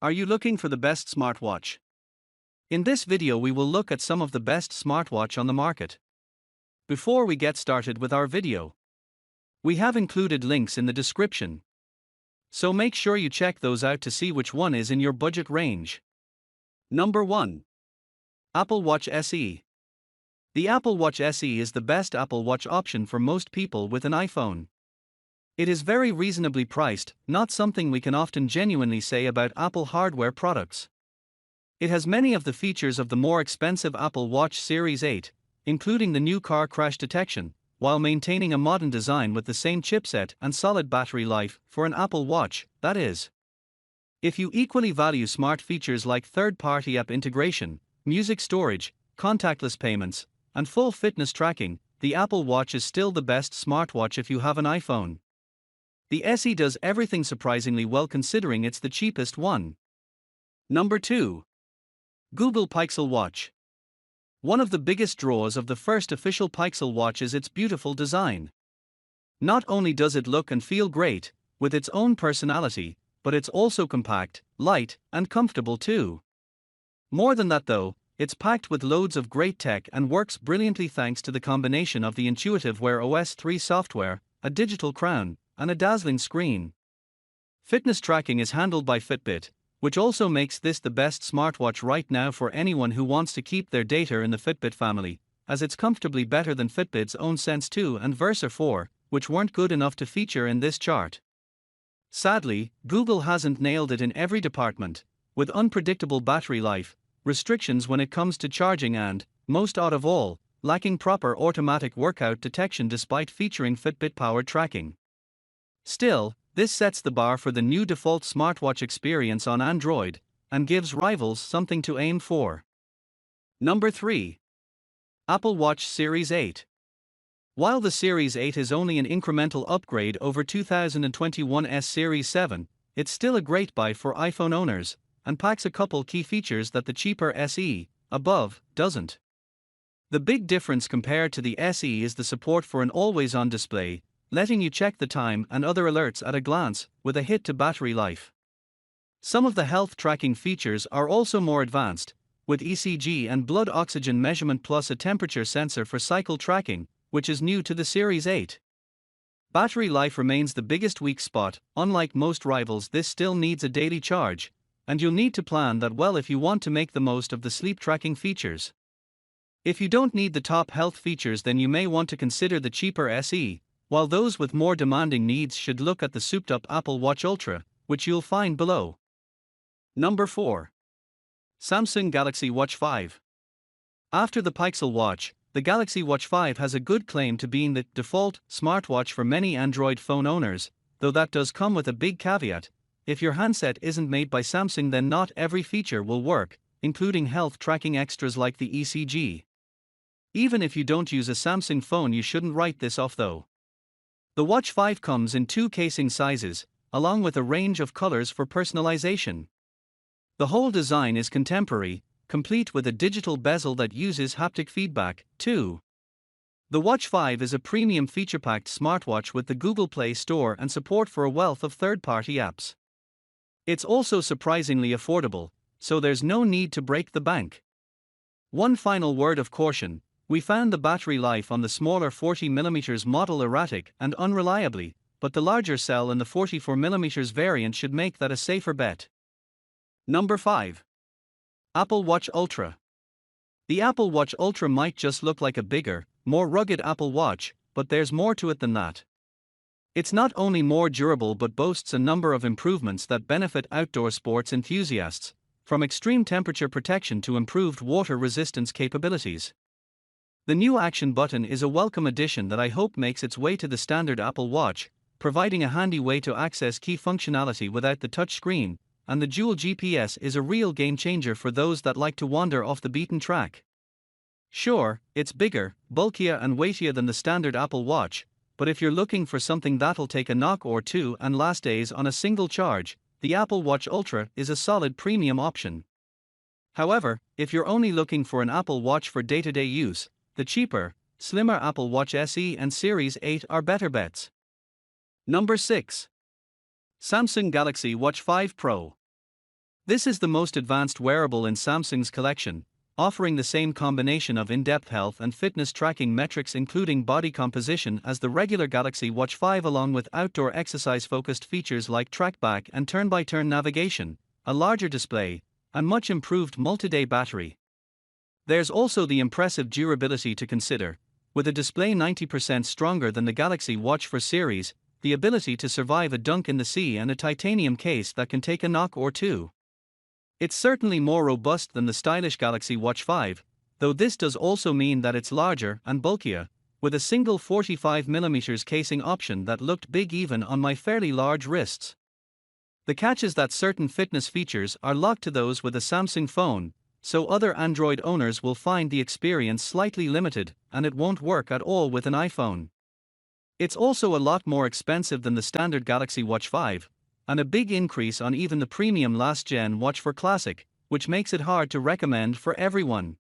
Are you looking for the best smartwatch? In this video we will look at some of the best smartwatch on the market. Before we get started with our video, we have included links in the description. So make sure you check those out to see which one is in your budget range. Number 1. Apple Watch SE. The Apple Watch SE is the best Apple Watch option for most people with an iPhone. It is very reasonably priced, not something we can often genuinely say about Apple hardware products. It has many of the features of the more expensive Apple Watch Series 8, including the new car crash detection, while maintaining a modern design with the same chipset and solid battery life for an Apple Watch, that is. If you equally value smart features like third-party app integration, music storage, contactless payments, and full fitness tracking, the Apple Watch is still the best smartwatch if you have an iPhone. The SE does everything surprisingly well considering it's the cheapest one. Number 2. Google Pixel Watch. One of the biggest draws of the first official Pixel Watch is its beautiful design. Not only does it look and feel great, with its own personality, but it's also compact, light, and comfortable too. More than that though, it's packed with loads of great tech and works brilliantly thanks to the combination of the intuitive Wear OS 3 software, a digital crown, and a dazzling screen. Fitness tracking is handled by Fitbit, which also makes this the best smartwatch right now for anyone who wants to keep their data in the Fitbit family, as it's comfortably better than Fitbit's own Sense 2 and Versa 4, which weren't good enough to feature in this chart. Sadly, Google hasn't nailed it in every department, with unpredictable battery life, restrictions when it comes to charging and, most odd of all, lacking proper automatic workout detection despite featuring Fitbit-powered tracking. Still, this sets the bar for the new default smartwatch experience on Android, and gives rivals something to aim for. Number 3. Apple Watch Series 8. While the Series 8 is only an incremental upgrade over 2021's Series 7, it's still a great buy for iPhone owners, and packs a couple key features that the cheaper SE, above, doesn't. The big difference compared to the SE is the support for an always-on display, letting you check the time and other alerts at a glance, with a hit to battery life. Some of the health tracking features are also more advanced, with ECG and blood oxygen measurement plus a temperature sensor for cycle tracking, which is new to the Series 8. Battery life remains the biggest weak spot. Unlike most rivals, this still needs a daily charge, and you'll need to plan that well if you want to make the most of the sleep tracking features. If you don't need the top health features, then you may want to consider the cheaper SE, while those with more demanding needs should look at the souped-up Apple Watch Ultra, which you'll find below. Number 4. Samsung Galaxy Watch 5. After the Pixel Watch, the Galaxy Watch 5 has a good claim to being the default smartwatch for many Android phone owners, though that does come with a big caveat: if your handset isn't made by Samsung, then not every feature will work, including health tracking extras like the ECG. Even if you don't use a Samsung phone, you shouldn't write this off though. The Watch 5 comes in 2 casing sizes, along with a range of colors for personalization. The whole design is contemporary, complete with a digital bezel that uses haptic feedback, too. The Watch 5 is a premium feature-packed smartwatch with the Google Play Store and support for a wealth of third-party apps. It's also surprisingly affordable, so there's no need to break the bank. One final word of caution: we found the battery life on the smaller 40mm model erratic and unreliably, but the larger cell in the 44mm variant should make that a safer bet. Number 5. Apple Watch Ultra. The Apple Watch Ultra might just look like a bigger, more rugged Apple Watch, but there's more to it than that. It's not only more durable but boasts a number of improvements that benefit outdoor sports enthusiasts, from extreme temperature protection to improved water resistance capabilities. The new action button is a welcome addition that I hope makes its way to the standard Apple Watch, providing a handy way to access key functionality without the touch screen, and the dual GPS is a real game changer for those that like to wander off the beaten track. Sure, it's bigger, bulkier and weightier than the standard Apple Watch, but if you're looking for something that'll take a knock or two and last days on a single charge, the Apple Watch Ultra is a solid premium option. However, if you're only looking for an Apple Watch for day-to-day use, the cheaper, slimmer Apple Watch SE and Series 8 are better bets. Number 6. Samsung Galaxy Watch 5 Pro. This is the most advanced wearable in Samsung's collection, offering the same combination of in-depth health and fitness tracking metrics including body composition as the regular Galaxy Watch 5, along with outdoor exercise-focused features like trackback and turn-by-turn navigation, a larger display, and much improved multi-day battery. There's also the impressive durability to consider, with a display 90% stronger than the Galaxy Watch 4 series, the ability to survive a dunk in the sea, and a titanium case that can take a knock or two. It's certainly more robust than the stylish Galaxy Watch 5, though this does also mean that it's larger and bulkier, with a single 45mm casing option that looked big even on my fairly large wrists. The catch is that certain fitness features are locked to those with a Samsung phone, so other Android owners will find the experience slightly limited, and it won't work at all with an iPhone. It's also a lot more expensive than the standard Galaxy Watch 5, and a big increase on even the premium last-gen Watch 4 Classic, which makes it hard to recommend for everyone.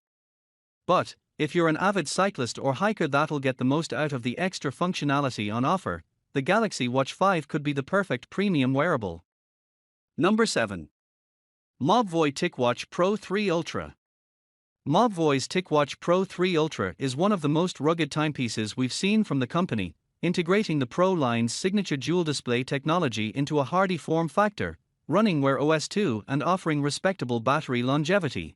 But, if you're an avid cyclist or hiker that'll get the most out of the extra functionality on offer, the Galaxy Watch 5 could be the perfect premium wearable. Number 7. Mobvoi TicWatch Pro 3 Ultra. Mobvoi's TicWatch Pro 3 Ultra is one of the most rugged timepieces we've seen from the company, integrating the Pro line's signature dual display technology into a hardy form factor, running Wear OS 2 and offering respectable battery longevity.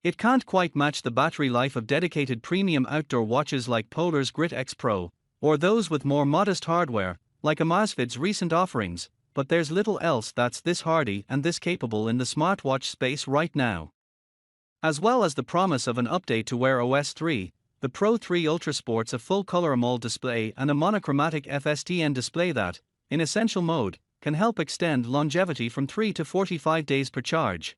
It can't quite match the battery life of dedicated premium outdoor watches like Polar's Grit X Pro, or those with more modest hardware, like Amazfit's recent offerings, but there's little else that's this hardy and this capable in the smartwatch space right now. As well as the promise of an update to Wear OS 3, the Pro 3 Ultra sports a full-color AMOLED display and a monochromatic FSTN display that, in essential mode, can help extend longevity from 3 to 45 days per charge.